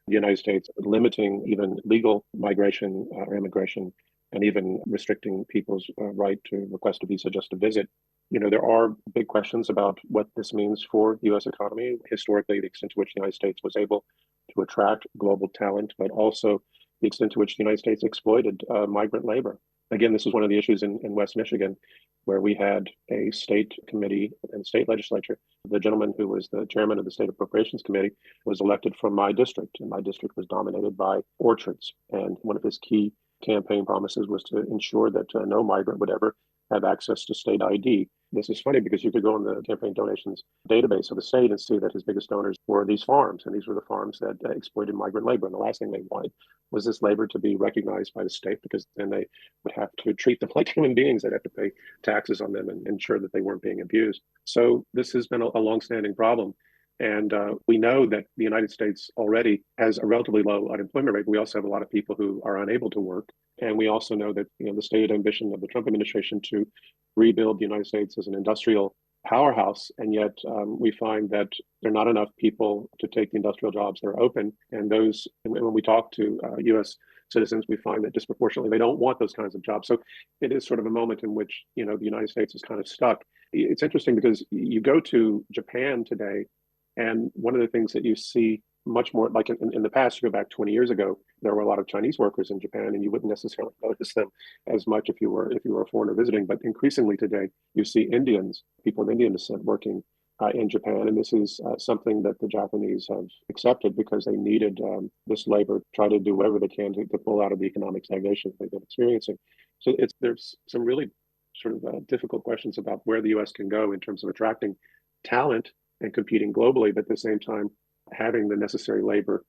the United States limiting even legal migration or immigration, and even restricting people's right to request a visa just to visit. There are big questions about what this means for the U.S. economy. Historically, the extent to which the United States was able to attract global talent, but also the extent to which the United States exploited migrant labor. Again, this was one of the issues in West Michigan, where we had a state committee and state legislature. The gentleman who was the chairman of the State Appropriations Committee was elected from my district, and my district was dominated by orchards. And one of his key campaign promises was to ensure that no migrant would ever have access to state ID. This is funny because you could go in the campaign donations database of the state and see that his biggest donors were these farms, and these were the farms that exploited migrant labor. And the last thing they wanted was this labor to be recognized by the state, because then they would have to treat them like human beings. They'd have to pay taxes on them and ensure that they weren't being abused. So this has been a longstanding problem. And we know that the United States already has a relatively low unemployment rate. We also have a lot of people who are unable to work. And we also know that the stated ambition of the Trump administration to rebuild the United States as an industrial powerhouse. And yet we find that there are not enough people to take the industrial jobs that are open. And when we talk to U.S. citizens, we find that disproportionately they don't want those kinds of jobs. So it is sort of a moment in which the United States is kind of stuck. It's interesting because you go to Japan today, and one of the things that you see much more, like in the past, you go back 20 years ago, there were a lot of Chinese workers in Japan, and you wouldn't necessarily notice them as much if you were a foreigner visiting. But increasingly today, you see people of Indian descent working in Japan, and this is something that the Japanese have accepted because they needed this labor, try to do whatever they can to pull out of the economic stagnation they've been experiencing. So there's some really sort of difficult questions about where the U.S. can go in terms of attracting talent and competing globally, but at the same time having the necessary labor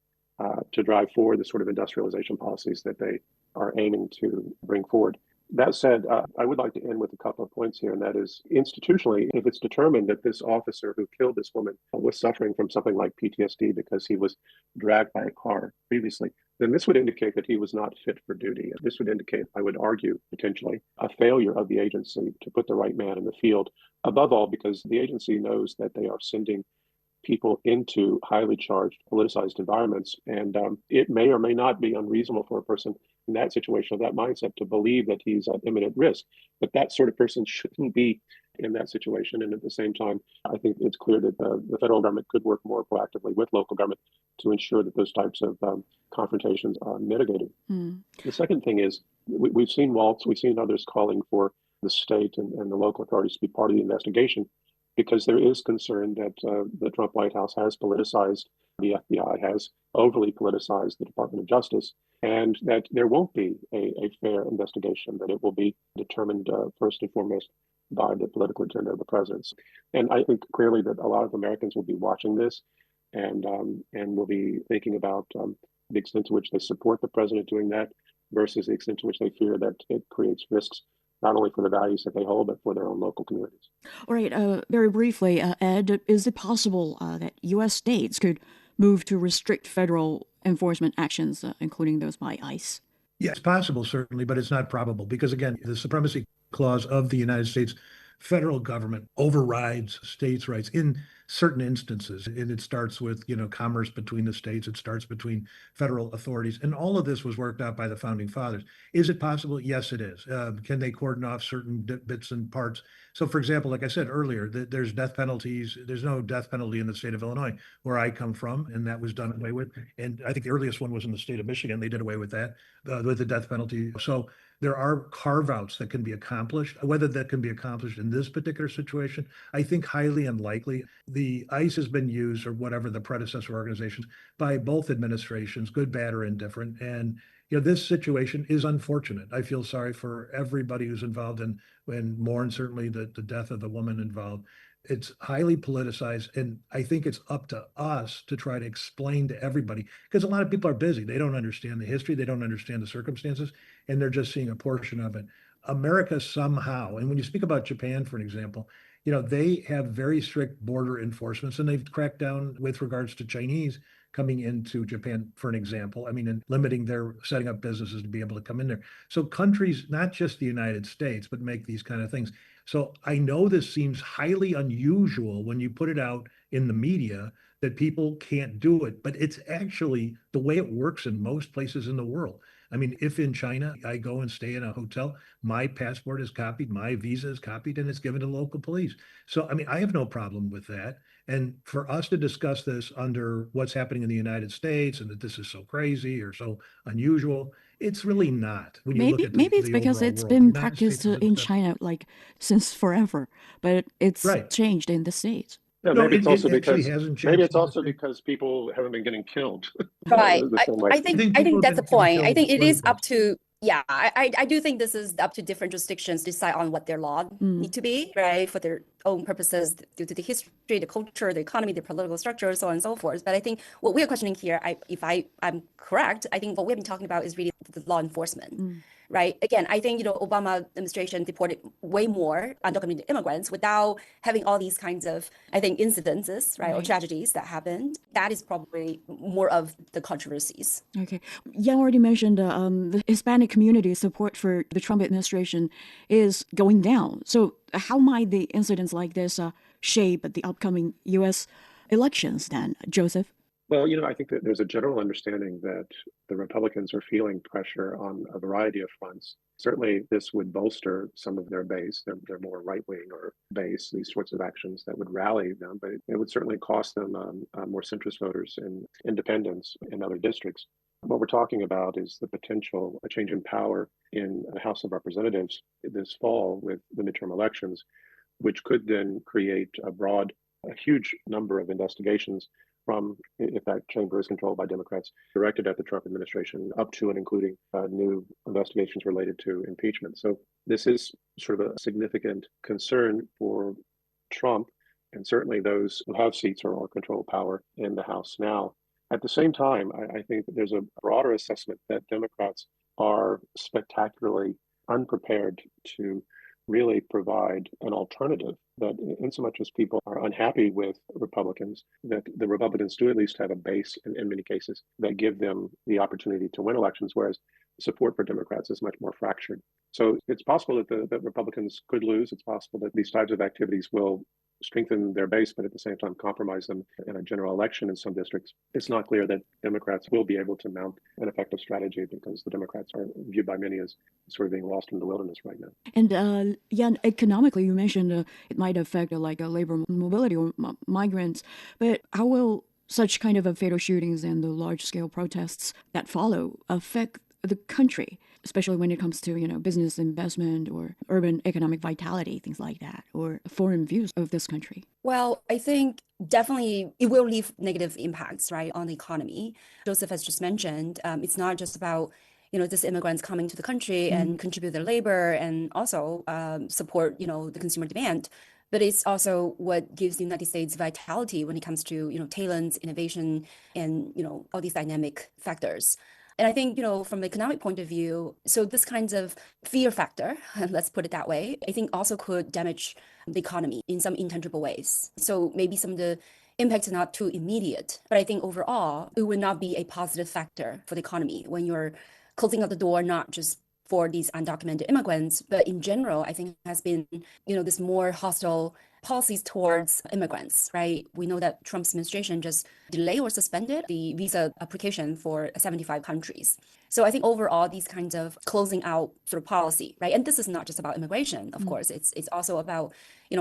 to drive forward the sort of industrialization policies that they are aiming to bring forward. That said, I would like to end with a couple of points here, and that is, institutionally, if it's determined that this officer who killed this woman was suffering from something like PTSD because he was dragged by a car previously, then this would indicate that he was not fit for duty. This would indicate, I would argue, potentially, a failure of the agency to put the right man in the field, above all because the agency knows that they are sending people into highly charged, politicized environments. And it may or may not be unreasonable for a person in that situation, of that mindset, to believe that he's at imminent risk. But that sort of person shouldn't be in that situation. And at the same time, I think it's clear that the federal government could work more proactively with local government to ensure that those types of confrontations are mitigated. The second thing is, we've seen Waltz, we've seen others calling for the state and the local authorities to be part of the investigation, because there is concern that the Trump White House has politicized the FBI, has overly politicized the Department of Justice, and that there won't be a fair investigation, that it will be determined first and foremost by the political agenda of the president. And I think clearly that a lot of Americans will be watching this and will be thinking about the extent to which they support the president doing that versus the extent to which they fear that it creates risks not only for the values that they hold, but for their own local communities. All right. Very briefly, Ed, is it possible that U.S. states could move to restrict federal enforcement actions, including those by ICE? Yeah, it's possible, certainly, but it's not probable because, again, the supremacy clause of the United States federal government overrides states' rights in certain instances. And it starts with, commerce between the states. It starts between federal authorities. And all of this was worked out by the founding fathers. Is it possible? Yes, it is. Can they cordon off certain bits and parts? So, for example, like I said earlier, there's death penalties. There's no death penalty in the state of Illinois, where I come from, and that was done away with. And I think the earliest one was in the state of Michigan. They did away with that, with the death penalty. So there are carve-outs that can be accomplished. Whether that can be accomplished in this particular situation, I think highly unlikely. The ICE has been used, or whatever the predecessor organizations, by both administrations, good, bad, or indifferent. And this situation is unfortunate. I feel sorry for everybody who's involved and mourn certainly the death of the woman involved. It's highly politicized, and I think it's up to us to try to explain to everybody, because a lot of people are busy. They don't understand the history. They don't understand the circumstances, and they're just seeing a portion of it. America somehow, and when you speak about Japan, for an example, they have very strict border enforcements, and they've cracked down with regards to Chinese coming into Japan, for an example. I mean, and limiting their setting up businesses to be able to come in there. So countries, not just the United States, but make these kind of things. So I know this seems highly unusual when you put it out in the media that people can't do it. But it's actually the way it works in most places in the world. I mean, if in China I go and stay in a hotel, my passport is copied, my visa is copied, and it's given to local police. So, I mean, I have no problem with that. And for us to discuss this under what's happening in the United States and that this is so crazy or so unusual, it's really not. When you look at Maybe it's the because overall it's world, been the United practiced States is in exceptional. China like since forever, but it's Right. changed in the States. Yeah, No, maybe it's it also actually because hasn't maybe changed it's in the also States. because people haven't been getting killed Right. the same way. I I think think I people think that's the have been getting point. I killed think it way is up less. to I do think this is up to different jurisdictions to decide on what their law need to be, right, for their own purposes due to the history, the culture, the economy, the political structure, so on and so forth. But I think what we're questioning here, if I'm correct, I think what we've been talking about is really the law enforcement. Right. Again, I think, Obama administration deported way more undocumented immigrants without having all these kinds of, I think, incidences, right, or tragedies that happened. That is probably more of the controversies. Okay. Yang already mentioned the Hispanic community support for the Trump administration is going down. So how might the incidents like this shape the upcoming U.S. elections then, Joseph? Well, I think that there's a general understanding that the Republicans are feeling pressure on a variety of fronts. Certainly, this would bolster some of their base, their more right-wing or base, these sorts of actions that would rally them, but it would certainly cost them more centrist voters and independents in other districts. What we're talking about is the potential a change in power in the House of Representatives this fall with the midterm elections, which could then create a huge number of investigations from, if that chamber is controlled by Democrats, directed at the Trump administration, up to and including new investigations related to impeachment. So this is sort of a significant concern for Trump and certainly those who have seats or control power in the House now. At the same time, I think that there's a broader assessment that Democrats are spectacularly unprepared to really provide an alternative, that in so much as people are unhappy with Republicans, that the Republicans do at least have a base in many cases that give them the opportunity to win elections, whereas support for Democrats is much more fractured. So it's possible that Republicans could lose. It's possible that these types of activities will strengthen their base, but at the same time compromise them in a general election in some districts. It's not clear that Democrats will be able to mount an effective strategy because the Democrats are viewed by many as sort of being lost in the wilderness right now. And Jan, economically, you mentioned it might affect labor mobility or migrants, but how will such kind of fatal shootings and the large-scale protests that follow affect the country, especially when it comes to, business investment or urban economic vitality, things like that, or foreign views of this country? Well, I think definitely it will leave negative impacts, right, on the economy. Joseph has just mentioned, it's not just about these immigrants coming to the country and contribute their labor and also support, the consumer demand. But it's also what gives the United States vitality when it comes to, talents, innovation, and, all these dynamic factors. And I think, from an economic point of view, so this kind of fear factor, let's put it that way, I think also could damage the economy in some intangible ways. So maybe some of the impacts are not too immediate, but I think overall, it would not be a positive factor for the economy when you're closing up the door, not just for these undocumented immigrants, but in general, I think has been, this more hostile policies towards immigrants, right? We know that Trump's administration just delayed or suspended the visa application for 75 countries. So I think overall, these kinds of closing out sort of policy, right? And this is not just about immigration, of course. It's also about,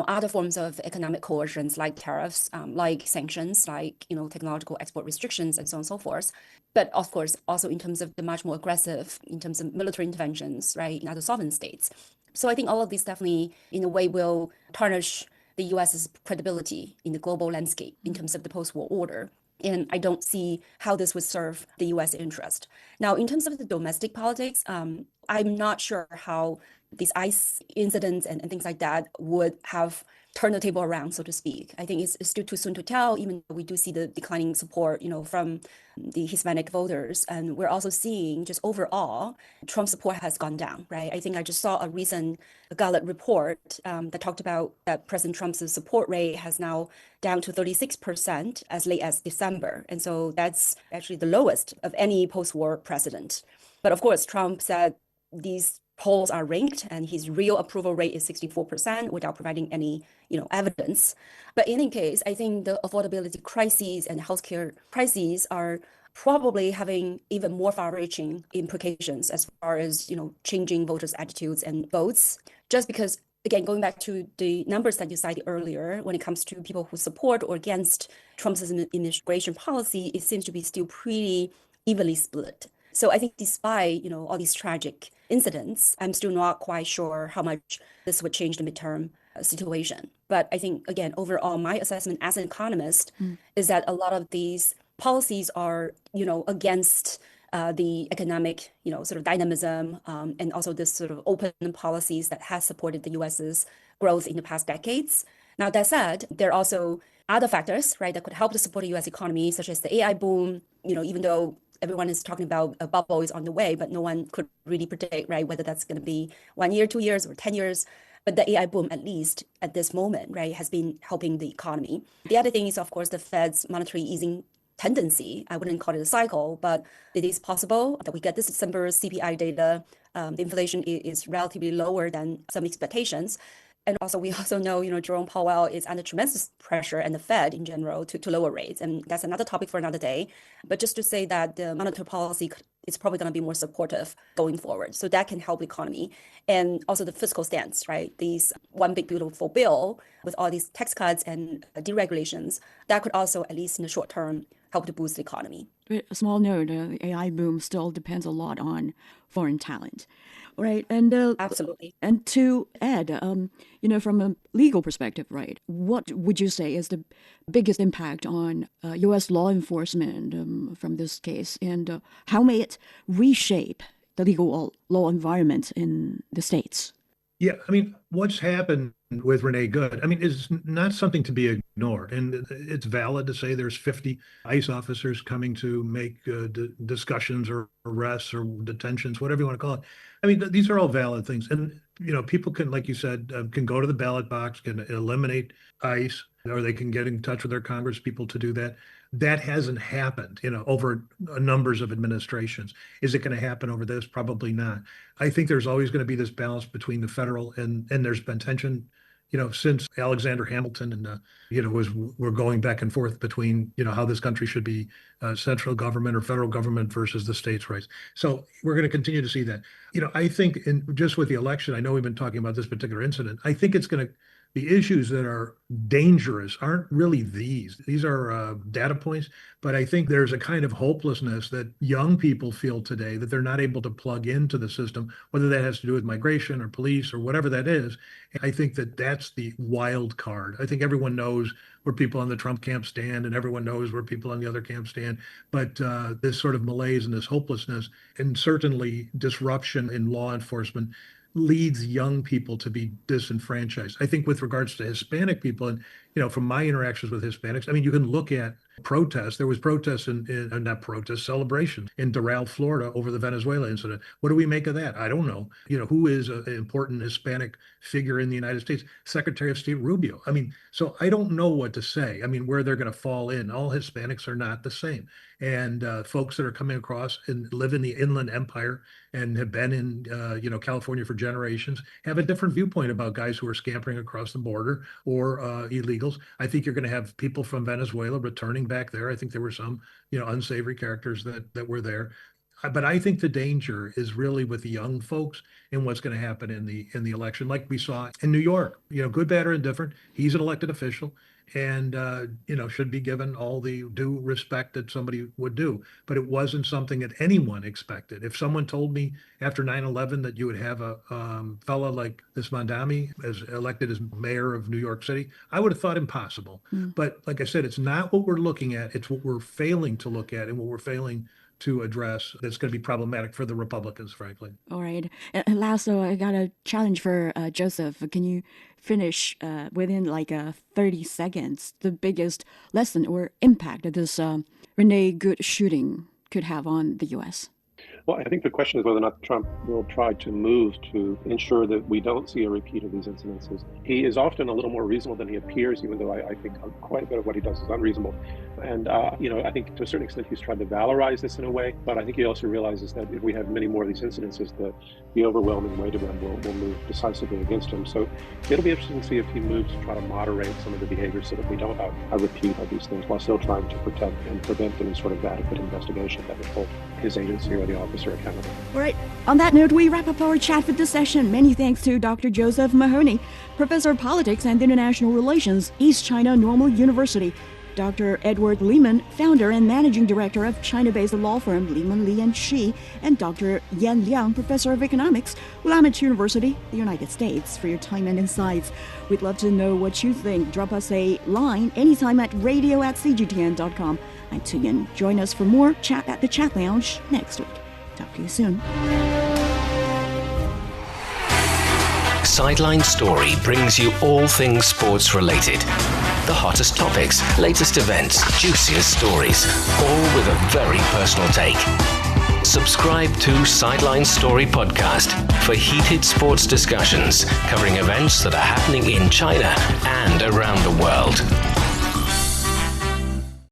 other forms of economic coercions like tariffs, like sanctions, like, technological export restrictions and so on and so forth. But of course, also in terms of the much more aggressive, in terms of military interventions, right, in other sovereign states. So I think all of these definitely, in a way, will tarnish the US's credibility in the global landscape in terms of the post-war order. And I don't see how this would serve the US interest. Now, in terms of the domestic politics, I'm not sure how these ICE incidents and things like that would have turned the table around, so to speak. I think it's still too soon to tell, even though we do see the declining support, from the Hispanic voters. And we're also seeing just overall, Trump's support has gone down, right? I think I just saw a recent Gallup report that talked about that President Trump's support rate has now down to 36% as late as December. And so that's actually the lowest of any post-war president. But of course, Trump said these polls are rigged and his real approval rate is 64% without providing any, evidence. But in any case, I think the affordability crises and healthcare crises are probably having even more far-reaching implications as far as, changing voters' attitudes and votes, just because, again, going back to the numbers that you cited earlier, when it comes to people who support or against Trump's immigration policy, it seems to be still pretty evenly split. So I think despite, all these tragic incidents, I'm still not quite sure how much this would change the midterm situation. But I think, again, overall, my assessment as an economist is that a lot of these policies are, against the economic, sort of dynamism and also this sort of open policies that has supported the US's growth in the past decades. Now, that said, there are also other factors, right, that could help to support the US economy, such as the AI boom, even though everyone is talking about a bubble is on the way, but no one could really predict, right, whether that's going to be 1 year, 2 years, or 10 years. But the AI boom, at least at this moment, right, has been helping the economy. The other thing is, of course, the Fed's monetary easing tendency. I wouldn't call it a cycle, but it is possible that we get this December CPI data. The inflation is relatively lower than some expectations. And also, we also know, Jerome Powell is under tremendous pressure and the Fed in general to lower rates. And that's another topic for another day. But just to say that the monetary policy is probably going to be more supportive going forward. So that can help the economy. And also the fiscal stance, right? These one big beautiful bill with all these tax cuts and deregulations, that could also, at least in the short term, help to boost the economy. A small note, the AI boom still depends a lot on foreign talent. Right. And absolutely. And to add, from a legal perspective, right, what would you say is the biggest impact on U.S. law enforcement from this case? And how may it reshape the legal law environment in the States? Yeah, I mean, what's happened with Renee Good, is not something to be ignored. And it's valid to say there's 50 ICE officers coming to make discussions or arrests or detentions, whatever you want to call it. These are all valid things. And, people can, like you said, can go to the ballot box, can eliminate ICE, or they can get in touch with their Congress people to do that. That hasn't happened, over numbers of administrations. Is it going to happen over this? Probably not. I think there's always going to be this balance between the federal and there's been tension, since Alexander Hamilton and, we're going back and forth between, how this country should be central government or federal government versus the states' rights. So we're going to continue to see that. I think just with the election, I know we've been talking about this particular incident. I think it's going to the issues that are dangerous aren't really these. These are data points, but I think there's a kind of hopelessness that young people feel today that they're not able to plug into the system, whether that has to do with migration or police or whatever that is. I think that that's the wild card. I think everyone knows where people on the Trump camp stand and everyone knows where people on the other camp stand. But this sort of malaise and this hopelessness and certainly disruption in law enforcement leads young people to be disenfranchised. I think with regards to Hispanic people, and from my interactions with Hispanics, you can look at protests. There was protests not protests, celebrations in Doral, Florida over the Venezuela incident. What do we make of that? I don't know. Who is an important Hispanic figure in the United States? Secretary of State Rubio. So I don't know what to say. Where they're going to fall in. All Hispanics are not the same. And folks that are coming across and live in the Inland Empire and have been in, California for generations have a different viewpoint about guys who are scampering across the border or illegals. I think you're going to have people from Venezuela returning back there. I think there were some, unsavory characters that were there. But I think the danger is really with the young folks and what's going to happen in the election, like we saw in New York. Good, bad, or indifferent. He's an elected official, and should be given all the due respect that somebody would do. But it wasn't something that anyone expected. If someone told me after 9/11 that you would have a fella like this Mondami as elected as mayor of New York City, I would have thought impossible. But like I said, it's not what we're looking at. It's what we're failing to look at and what we're failing to address that's going to be problematic for the Republicans, frankly. All right. And last, I got a challenge for Joseph. Can you finish within 30 seconds the biggest lesson or impact that this Renee Good shooting could have on the U.S.? Well, I think the question is whether or not Trump will try to move to ensure that we don't see a repeat of these incidences. He is often a little more reasonable than he appears, even though I think quite a bit of what he does is unreasonable. And, I think to a certain extent he's tried to valorize this in a way, but I think he also realizes that if we have many more of these incidences, the overwhelming weight of them will move decisively against him. So it'll be interesting to see if he moves to try to moderate some of the behavior so that we don't have a repeat of these things, while still trying to protect and prevent any sort of adequate investigation that would hold his agency or the officer accountable. All right. On that note, we wrap up our chat for this session. Many thanks to Dr. Josef Mahoney, Professor of Politics and International Relations, East China Normal University, Dr. Edward Lehman, founder and managing director of China-based law firm Lehman, Liang, and Dr. Liang, professor of economics, Willamette University, the United States, for your time and insights. We'd love to know what you think. Drop us a line anytime at radio@cgtn.com. I'm Tuyen. Join us for more Chat at the Chat Lounge next week. Talk to you soon. Sideline Story brings you all things sports related. The hottest topics, latest events, juiciest stories, all with a very personal take. Subscribe to Sideline Story Podcast for heated sports discussions covering events that are happening in China and around the world.